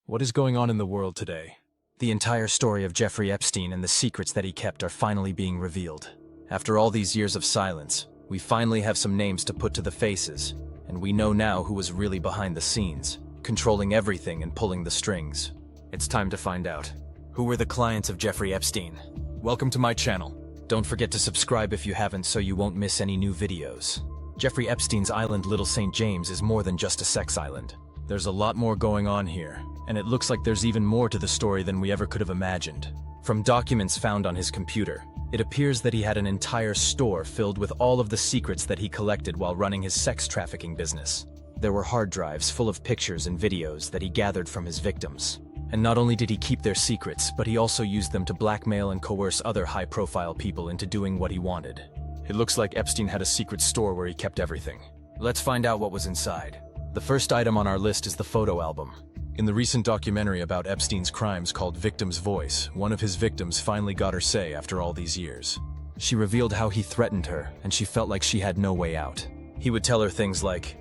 What is going on in the world today? The entire story of Jeffrey Epstein and the secrets that he kept are finally being revealed. After all these years of silence, we finally have some names to put to the faces, and we know now who was really behind the scenes, controlling everything and pulling the strings. It's time to find out. Who were the clients of Jeffrey Epstein? Welcome to my channel. Don't forget to subscribe if you haven't so you won't miss any new videos. Jeffrey Epstein's island Little St. James is more than just a sex island. There's a lot more going on here, and it looks like there's even more to the story than we ever could have imagined. From documents found on his computer, it appears that he had an entire store filled with all of the secrets that he collected while running his sex trafficking business. There were hard drives full of pictures and videos that he gathered from his victims. And not only did he keep their secrets, but he also used them to blackmail and coerce other high-profile people into doing what he wanted. It looks like Epstein had a secret store where he kept everything. Let's find out what was inside. The first item on our list is the photo album. In the recent documentary about Epstein's crimes called Victim's Voice, one of his victims finally got her say after all these years. She revealed how he threatened her, and she felt like she had no way out. He would tell her things like,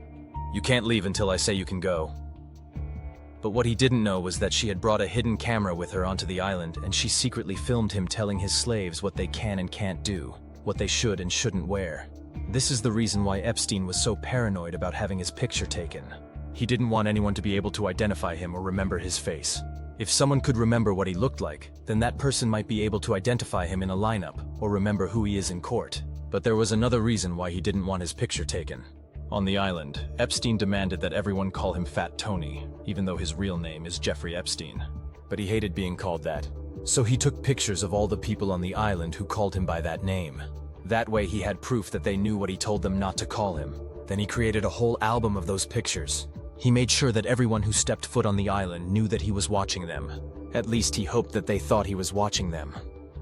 "You can't leave until I say you can go." But what he didn't know was that she had brought a hidden camera with her onto the island, and she secretly filmed him telling his slaves what they can and can't do, what they should and shouldn't wear. This is the reason why Epstein was so paranoid about having his picture taken. He didn't want anyone to be able to identify him or remember his face. If someone could remember what he looked like, then that person might be able to identify him in a lineup or remember who he is in court. But there was another reason why he didn't want his picture taken. On the island, Epstein demanded that everyone call him Fat Tony, even though his real name is Jeffrey Epstein. But he hated being called that. So he took pictures of all the people on the island who called him by that name. That way he had proof that they knew what he told them not to call him. Then he created a whole album of those pictures. He made sure that everyone who stepped foot on the island knew that he was watching them. At least he hoped that they thought he was watching them.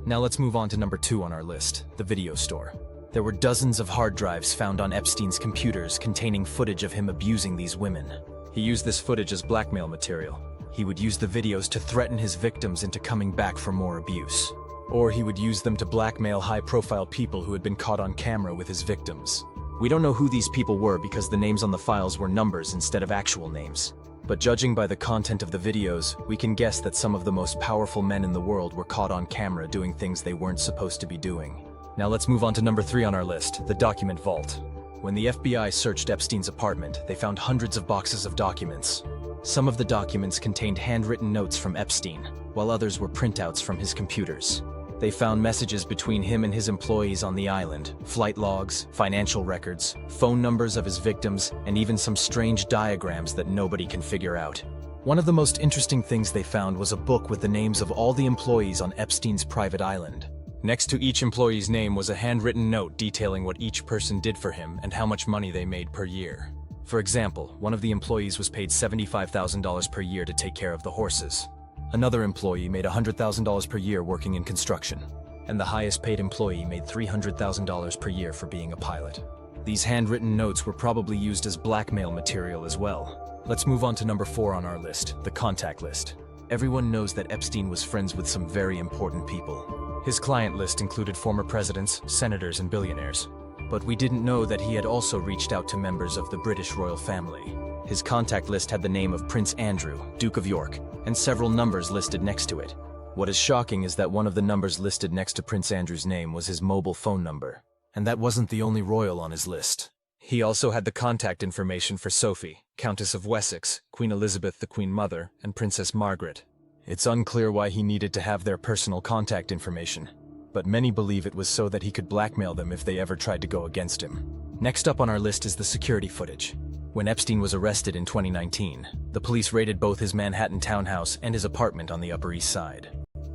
Now let's move on to number 2 on our list, the video store. There were dozens of hard drives found on Epstein's computers containing footage of him abusing these women. He used this footage as blackmail material. He would use the videos to threaten his victims into coming back for more abuse. Or he would use them to blackmail high-profile people who had been caught on camera with his victims. We don't know who these people were because the names on the files were numbers instead of actual names. But judging by the content of the videos, we can guess that some of the most powerful men in the world were caught on camera doing things they weren't supposed to be doing. Now let's move on to number 3 on our list, the document vault. When the FBI searched Epstein's apartment, they found hundreds of boxes of documents. Some of the documents contained handwritten notes from Epstein, while others were printouts from his computers. They found messages between him and his employees on the island, flight logs, financial records, phone numbers of his victims, and even some strange diagrams that nobody can figure out. One of the most interesting things they found was a book with the names of all the employees on Epstein's private island. Next to each employee's name was a handwritten note detailing what each person did for him and how much money they made per year. For example, one of the employees was paid $75,000 per year to take care of the horses. Another employee made $100,000 per year working in construction, and the highest paid employee made $300,000 per year for being a pilot. These handwritten notes were probably used as blackmail material as well. Let's move on to number 4 on our list, the contact list. Everyone knows that Epstein was friends with some very important people. His client list included former presidents, senators, and billionaires. But we didn't know that he had also reached out to members of the British royal family. His contact list had the name of Prince Andrew, Duke of York, and several numbers listed next to it. What is shocking is that one of the numbers listed next to Prince Andrew's name was his mobile phone number. And that wasn't the only royal on his list. He also had the contact information for Sophie, Countess of Wessex, Queen Elizabeth the Queen Mother, and Princess Margaret. It's unclear why he needed to have their personal contact information, but many believe it was so that he could blackmail them if they ever tried to go against him. Next up on our list is the security footage. When Epstein was arrested in 2019, the police raided both his Manhattan townhouse and his apartment on the Upper East Side.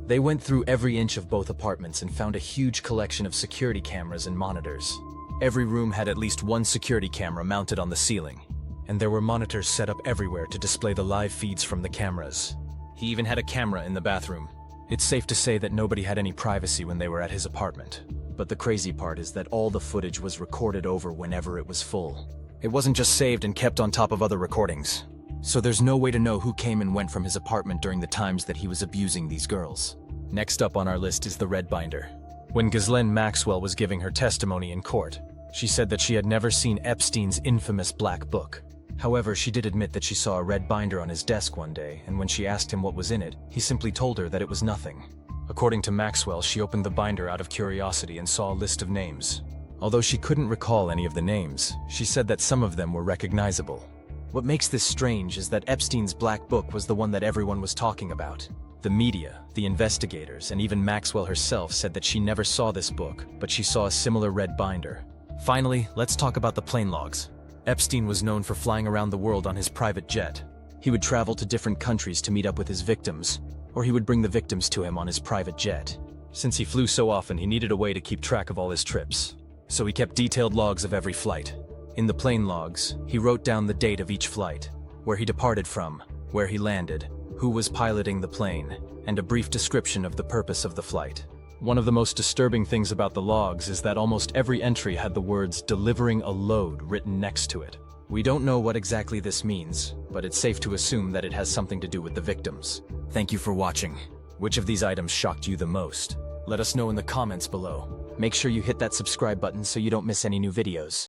They went through every inch of both apartments and found a huge collection of security cameras and monitors. Every room had at least one security camera mounted on the ceiling, and there were monitors set up everywhere to display the live feeds from the cameras. He even had a camera in the bathroom. It's safe to say that nobody had any privacy when they were at his apartment. But the crazy part is that all the footage was recorded over whenever it was full. It wasn't just saved and kept on top of other recordings. So there's no way to know who came and went from his apartment during the times that he was abusing these girls. Next up on our list is the red binder. When Ghislaine Maxwell was giving her testimony in court, she said that she had never seen Epstein's infamous black book. However, she did admit that she saw a red binder on his desk one day, and when she asked him what was in it, he simply told her that it was nothing. According to Maxwell, she opened the binder out of curiosity and saw a list of names. Although she couldn't recall any of the names, she said that some of them were recognizable. What makes this strange is that Epstein's black book was the one that everyone was talking about. The media, the investigators, and even Maxwell herself said that she never saw this book, but she saw a similar red binder. Finally, let's talk about the plane logs. Epstein was known for flying around the world on his private jet. He would travel to different countries to meet up with his victims, or he would bring the victims to him on his private jet. Since he flew so often, he needed a way to keep track of all his trips. So he kept detailed logs of every flight. In the plane logs, he wrote down the date of each flight, where he departed from, where he landed, who was piloting the plane, and a brief description of the purpose of the flight. One of the most disturbing things about the logs is that almost every entry had the words "delivering a load" written next to it. We don't know what exactly this means, but it's safe to assume that it has something to do with the victims. Thank you for watching. Which of these items shocked you the most? Let us know in the comments below. Make sure you hit that subscribe button so you don't miss any new videos.